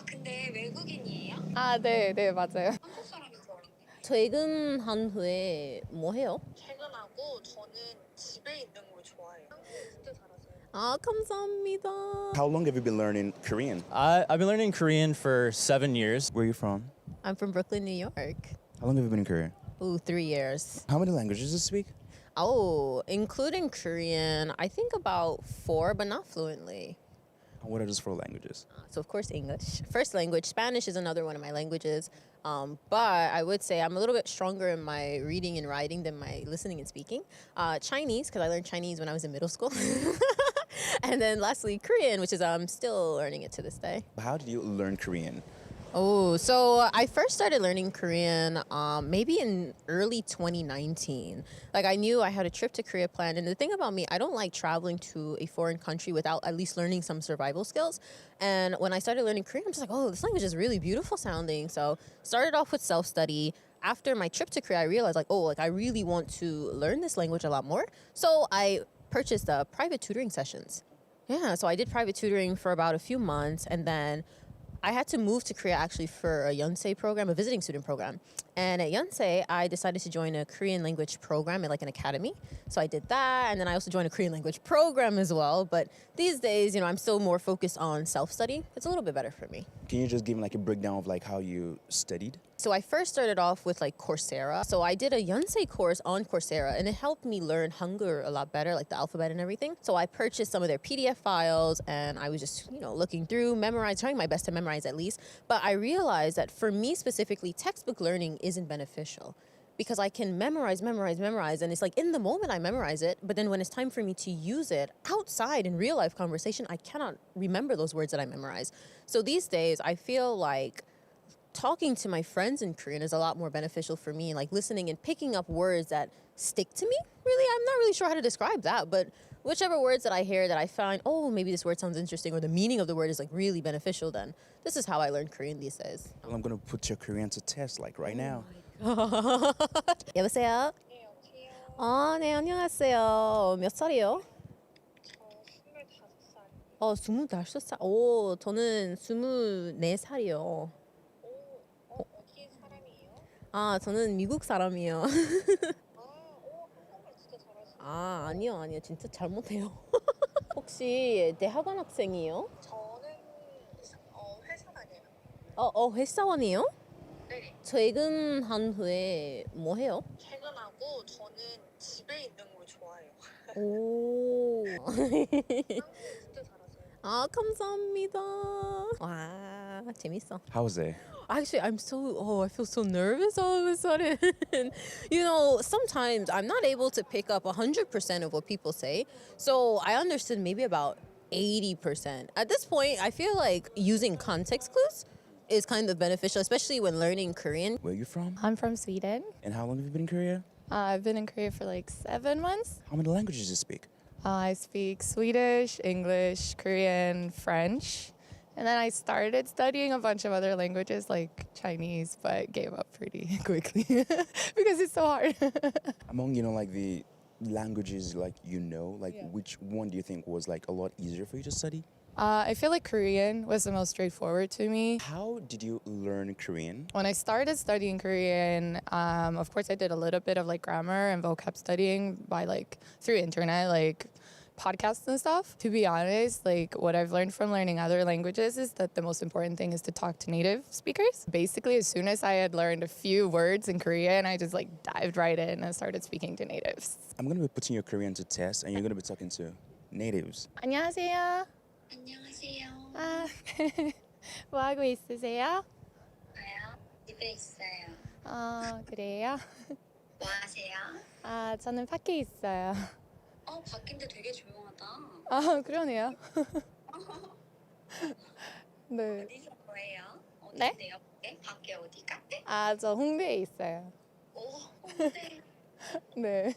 근데 외국인이에요? 네, 네, 맞아요. 한국 사람인 줄 알았네. 퇴근한 후에 뭐 해요? 퇴근하고 저는 집에 있는 걸 좋아해요. 한국어 진짜 잘하세요. 감사합니다. How long have you been learning Korean? I've been learning Korean for 7 years. Where are you from? I'm from Brooklyn, New York. How long have you been in Korea? Ooh, 3 years. How many languages do you speak? Oh, including Korean, I think about 4, but not fluently. What are those 4 languages? So of course English. First language. Spanish is another one of my languages. But I would say I'm a little bit stronger in my reading and writing than my listening and speaking. Chinese, because I learned Chinese when I was in middle school. And then lastly, Korean, which is I'm still learning it to this day. How did you learn Korean? Oh, so I first started learning Korean maybe in early 2019. Like I knew I had a trip to Korea planned. And the thing about me, I don't like traveling to a foreign country without at least learning some survival skills. And when I started learning Korean, I'm just like, oh, this language is really beautiful sounding. So started off with self-study. After my trip to Korea, I realized like, oh, like I really want to learn this language a lot more. So I purchased private tutoring sessions. Yeah, so I did private tutoring for about a few months, and then I had to move to Korea actually for a Yonsei program, a visiting student program. And at Yonsei, I decided to join a Korean language program at like an academy. So I did that, and then I also joined a Korean language program as well. But these days, I'm still more focused on self-study. It's a little bit better for me. Can you just give me like a breakdown of like how you studied? So I first started off with like Coursera. So I did a Yonsei course on Coursera, and it helped me learn Hangul a lot better, like the alphabet and everything. So I purchased some of their PDF files, and I was just, looking through, trying my best to memorize at least. But I realized that for me specifically, textbook learning isn't beneficial because I can memorize, and it's like in the moment I memorize it, but then when it's time for me to use it outside in real life conversation, I cannot remember those words that I memorized. So these days, I feel like talking to my friends in Korean is a lot more beneficial for me, like listening and picking up words that stick to me. Really, I'm not really sure how to describe that, but whichever words that I hear that I find, oh, maybe this word sounds interesting or the meaning of the word is like really beneficial, then this is how I learn Korean these days. Well, I'm gonna put your Korean to test like right now. 여보세요? 네, 여보세요. 네, 안녕하세요. 몇 살이요? 저 25살이에요. 25살. 오, 저는 24살이요. 어디 사람이에요? 저는 미국 사람이에요. 한국말 진짜 잘하시네. 아니요. 진짜 잘못해요. 혹시 대학원 학생이에요? 저는 회사 다녀요. 회사원이에요? 네. 퇴근한 후에 뭐 해요? 퇴근하고 저는 집에 있는 걸 좋아해요. 오. 한국어 진짜 잘하세요. 감사합니다. 와, 재밌어. How was it? Actually, I feel so nervous all of a sudden. Sometimes I'm not able to pick up 100% of what people say. So I understood maybe about 80%. At this point, I feel like using context clues is kind of beneficial, especially when learning Korean. Where are you from? I'm from Sweden. And how long have you been in Korea? I've been in Korea for like 7 months. How many languages do you speak? I speak Swedish, English, Korean, French. And then I started studying a bunch of other languages like Chinese, but gave up pretty quickly because it's so hard. Among like the languages which one do you think was like a lot easier for you to study? I feel like Korean was the most straightforward to me. How did you learn Korean? When I started studying Korean, of course I did a little bit of like grammar and vocab studying through internet, like podcasts and stuff. To be honest, like what I've learned from learning other languages is that the most important thing is to talk to native speakers. Basically, as soon as I had learned a few words in Korean, I just dived right in and started speaking to natives. I'm gonna be putting your Korean to test, and you're gonna be talking to natives. 안녕하세요. 안녕하세요. 뭐 하고 있으세요? 저요? 집에 있어요. 그래요? 뭐 하세요? 저는 밖에 있어요. 밖인데 되게 조용하다. 그러네요. 네. 어디서 뭐해요? 네? 어딘데요? 밖에 어디 카페? 저 홍대에 있어요. 홍대. 네.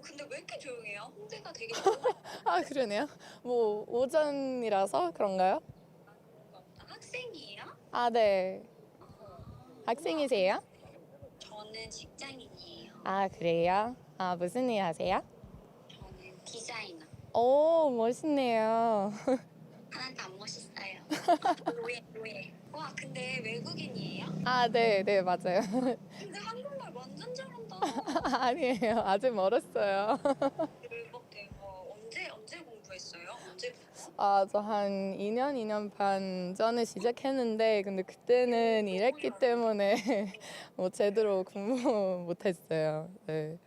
근데 왜 이렇게 조용해요? 홍대가 되게 조용하다. 그러네요. 뭐 오전이라서 그런가요? 학생이에요? 네. 학생이세요? 저는 직장인이에요. 그래요? 무슨 일 하세요? 저는 디자이너. 오, 멋있네요. 하나도 안 멋있어요. 로에. 와, 근데 외국인이에요? 아, 네, 네, 맞아요. 근데 한국말 완전 잘한다. 아니에요. 아직 멀었어요. 대박, 대박. 언제 공부했어요? 언제부터? 아, 저 한 2년 반 전에 시작했는데, 근데 그때는 일했기 때문에 뭐 제대로 공부 못했어요. 네.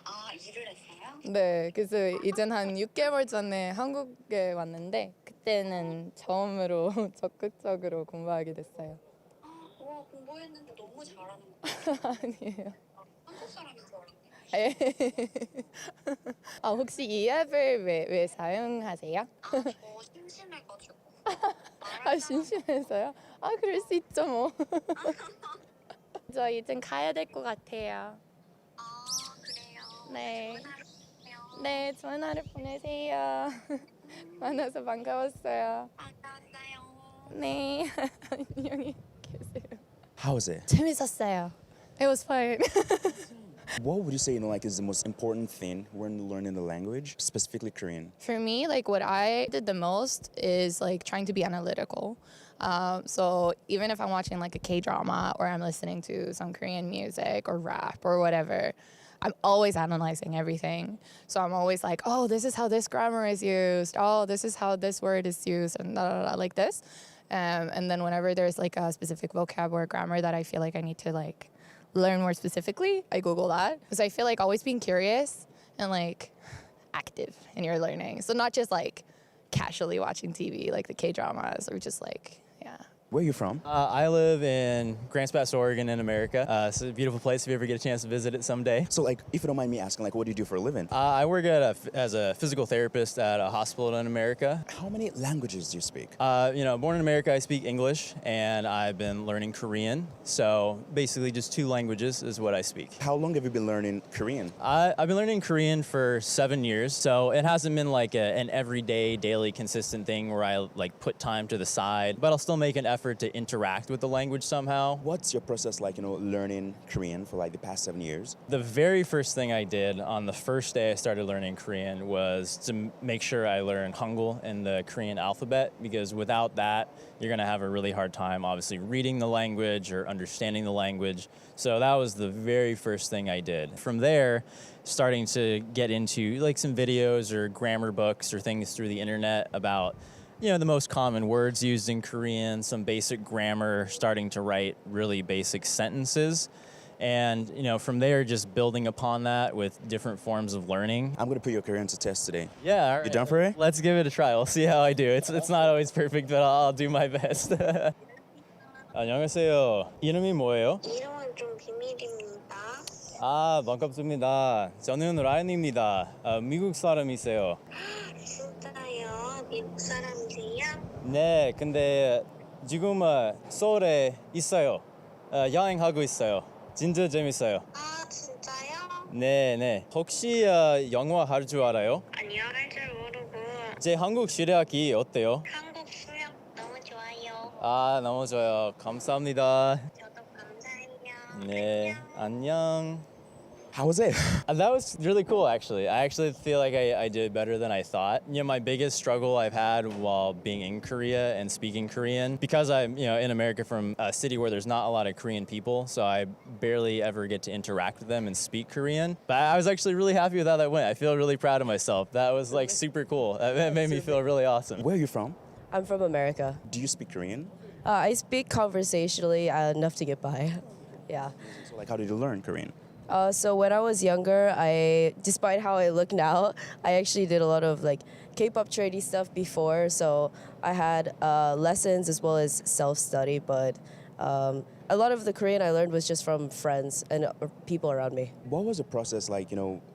아, 일을 했어요? 네, 그래서 이젠 한 6개월 전에 한국에 왔는데, 그때는 처음으로 적극적으로 공부하게 됐어요. 와, 공부했는데 너무 잘하는 거. 아니에요. 한국 사람인 줄 알았네. 아, 혹시 이 앱을 왜 사용하세요? 아, 저 심심해가지고. 아, 심심해서요? 아, 그럴 수 있죠, 뭐. 저 이젠 가야 될 것 같아요. 아, 그래요. 네. 좋은 하루 보내세요. 네, 좋은 하루 보내세요. 만나서 반가웠어요. 반가웠어요. 네, 안녕히 계세요. How was it? 재밌었어요. It was fun. What would you say, like, is the most important thing when learning the language, specifically Korean? For me, like what I did the most is like trying to be analytical. So even if I'm watching like a K-drama or I'm listening to some Korean music or rap or whatever, I'm always analyzing everything. So I'm always like, oh, this is how this grammar is used. Oh, this is how this word is used, and like this. And then whenever there's like a specific vocab or grammar that I feel like I need to like learn more specifically, I Google that because I feel like always being curious and like active in your learning. So not just like casually watching TV like the K-dramas or just like, yeah. Where are you from? I live in Grants Pass, Oregon, in America. It's a beautiful place if you ever get a chance to visit it someday. So, like, if you don't mind me asking, like, what do you do for a living? I work as a physical therapist at a hospital in America. How many languages do you speak? Born in America, I speak English, and I've been learning Korean. So basically, just 2 languages is what I speak. How long have you been learning Korean? I've been learning Korean for 7 years, so it hasn't been like an everyday, daily, consistent thing where I like put time to the side, but I'll still make an effort to interact with the language somehow. What's your process like, learning Korean for like the past 7 years? The very first thing I did on the first day I started learning Korean was to make sure I learned Hangul and the Korean alphabet, because without that, you're gonna have a really hard time obviously reading the language or understanding the language. So that was the very first thing I did. From there, starting to get into like some videos or grammar books or things through the internet about the most common words used in Korean, some basic grammar, starting to write really basic sentences. And, from there, just building upon that with different forms of learning. I'm gonna put your Korean to test today. Yeah, all right. You down for it? Let's give it a try. We'll see how I do. It's not always perfect, but I'll do my best. 안녕하세요. 이름이 뭐예요? 이름은 좀 비밀입니다. 아, 반갑습니다. 저는 라이언입니다. 미국 사람이세요? 진짜요? 미국 사람이세요? 네, 근데 지금 서울에 있어요. 여행하고 있어요. 진짜 재밌어요. 아, 진짜요? 네. 혹시 영어 할 줄 알아요? 아니요, 할 줄 모르고. 제 한국 실력이 어때요? 한국 수영 너무 좋아요. 아, 너무 좋아요. 감사합니다. 저도 감사해요. 네, 안녕. How was it? That was really cool, actually. I actually feel like I did better than I thought. My biggest struggle I've had while being in Korea and speaking Korean, because I'm, in America from a city where there's not a lot of Korean people, so I barely ever get to interact with them and speak Korean. But I was actually really happy with how that went. I feel really proud of myself. That was like super cool. That made me feel really awesome. Where are you from? I'm from America. Do you speak Korean? I speak conversationally enough to get by. Yeah. So, like, how did you learn Korean? So when I was younger, despite how I look now, I actually did a lot of like K-pop trendy stuff before. So I had lessons as well as self-study, but a lot of the Korean I learned was just from friends and people around me. What was the process like,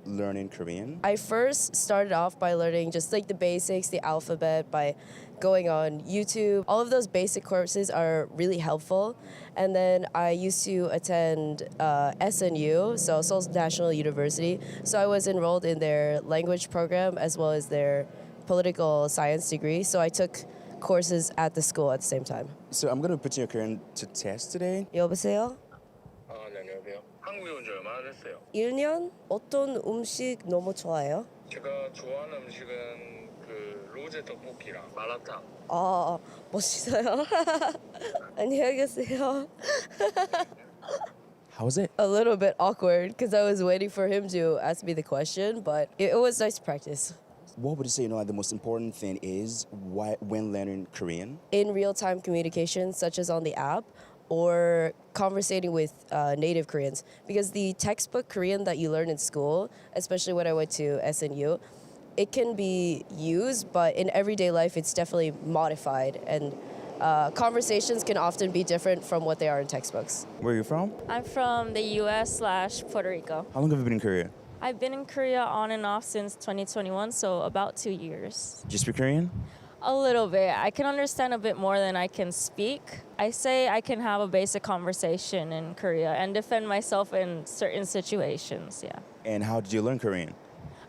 learning Korean? I first started off by learning just like the basics, the alphabet, by going on YouTube. All of those basic courses are really helpful. And then I used to attend SNU, so Seoul National University. So I was enrolled in their language program as well as their political science degree. So I took courses at the school at the same time. So I'm gonna put your Korean to test today. 여보세요? 네, 안녕하세요. 한국에 온 지 얼마나 됐어요? 1년? 어떤 음식 너무 좋아해요? 제가 좋아하는 음식은 그 로제 떡볶이랑 마라탕. 멋있어요. 안녕히 계세요. How was it? A little bit awkward because I was waiting for him to ask me the question, but it was nice practice. What would you say, the most important thing is when learning Korean? In real-time communication, such as on the app, or conversating with native Koreans. Because the textbook Korean that you learn in school, especially when I went to SNU, it can be used, but in everyday life, it's definitely modified. And conversations can often be different from what they are in textbooks. Where are you from? I'm from the US/Puerto Rico. How long have you been in Korea? I've been in Korea on and off since 2021, so about 2 years. Do you speak Korean? A little bit. I can understand a bit more than I can speak. I say I can have a basic conversation in Korea and defend myself in certain situations, yeah. And how did you learn Korean?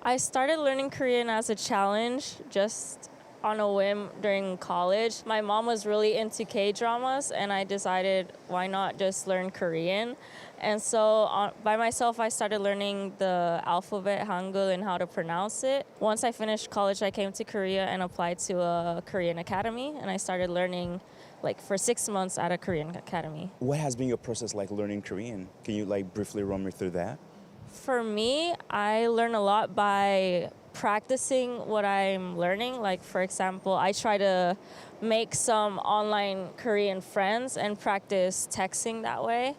I started learning Korean as a challenge, just on a whim during college. My mom was really into K-dramas, and I decided, why not just learn Korean? And so by myself, I started learning the alphabet, Hangul, and how to pronounce it. Once I finished college, I came to Korea and applied to a Korean academy, and I started learning for 6 months at a Korean academy. What has been your process like learning Korean? Can you briefly run me through that? For me, I learn a lot by practicing what I'm learning. Like, for example, I try to make some online Korean friends and practice texting that way.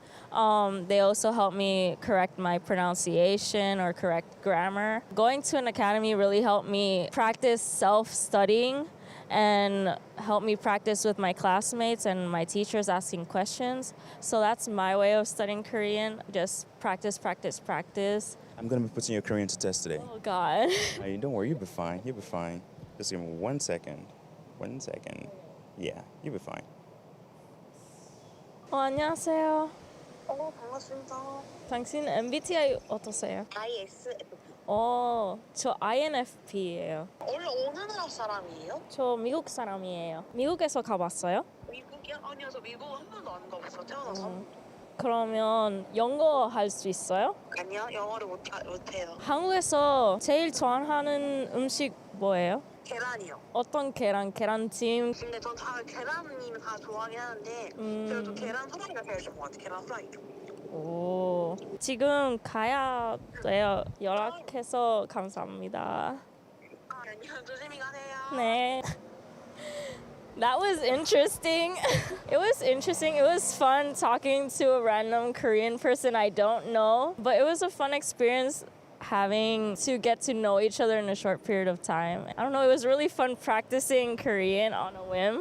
They also help me correct my pronunciation or correct grammar. Going to an academy really helped me practice self-studying and help me practice with my classmates and my teachers asking questions. So that's my way of studying Korean. Just practice, practice, practice. I'm going to be putting your Korean to test today. Oh, God. Don't worry, you'll be fine. You'll be fine. Just give me 1 second. 1 second. Yeah, you'll be fine. 안녕하세요. 반갑습니다. 당신 MBTI 어떠세요? ISFP. 저 INFP예요. 원래 어느 나라 사람이에요? 저 미국 사람이에요. 미국에서 가봤어요? 미국이요? 아니요, 저 미국 한 번도 안 가봤어요. 태어나서. 그러면 영어 할 수 있어요? 아니요, 영어를 못해요. 한국에서 제일 좋아하는 음식 뭐예요? 계란이요. 어떤 계란? 계란찜? 근데 전 다 계란이면 다 좋아하긴 하는데 그래도 계란 후라이가 제일 좋은 것 같아요. 계란 후라이. 오, 지금 가야 돼요. 연락해서 감사합니다. 안녕, 조심히 가세요. 네. That was interesting. It was interesting. It was fun talking to a random Korean person I don't know. But it was a fun experience having to get to know each other in a short period of time. I don't know, it was really fun practicing Korean on a whim.